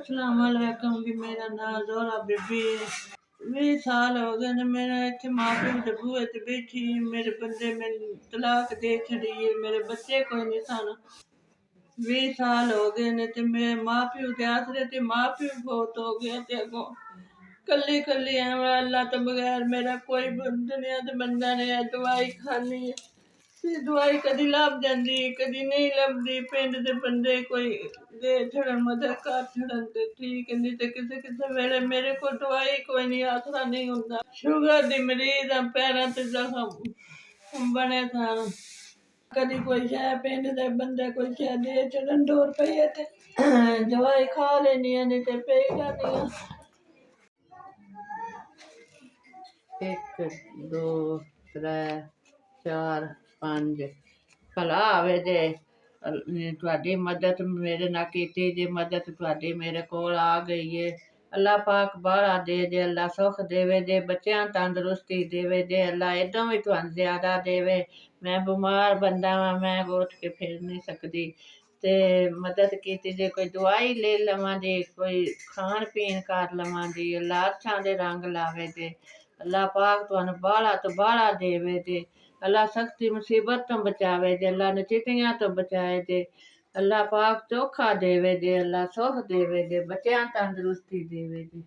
अस्सलाम वालेकुम जी। मेरा नाम ज़ोहरा बीबी है। 20 साल हो गए ने मेरा इत्थे मां प्यो दे बूहे ते बैठी। मेरे बंदे मैनू तलाक दे छड़ी है। मेरे बच्चे कोई नहीं सन। 20 साल हो गए ने ते मेरे मां प्यो दे आसरे ते मां प्यो बहुत हो गया ते अगों कल्ली कल्ली ऐ। अल्लाह तो बगैर मेरा कोई दुनिया ते बंदा नहीं है। दवाई खानी है ते दवाई कदी लभ जांदी कदी नहीं लभदी। पिंड दे बंदे कोई दे छड़न मदद कर छड़न ते ठीक, नहीं ते किसे किसे वेले मेरे को दवाई कोई नहीं, आसरा नहीं हुंदा। शुगर दी मरीज आ, पैरां ते जख्म बने सन। कदी कोई शै पिंड दे बंदे कोई शै दे छड़न 2 रुपये ते दवाई खा लेनी है, नहीं ते पेई जानी है। 1 2 3 4 5 भला आवे जे तुहाडी मदद मेरे नाल कीती जे। मदद तुहाडी मेरे कोल आ गई है। अल्लाह पाक बाहला दे जे, अल्लाह सुख देवे जे, बच्चियां तंदरुस्ती देवे जे, अल्लाह इदों भी तुहानू ज्यादा देवे। मैं बीमार बंदा वां, मैं उठ के फिर नहीं सकदी ते मदद कीती जे। कोई दवाई ले लवां जी, कोई खान पीन कर लवां जी, अल्लाह अच्छां दे रंग लावे जे। अल्लाह पाक तुहानू बाहला तो बाहला देवे जे। अल्लाह सख्ती मुसीबत तो बचावे जे, अल्लाह नचितियां तो बचाए जे। अल्लाह पाक चोखा देवे जे, अल्लाह सुख देवे जे, बच्चियां तंदरुस्ती देवे जे।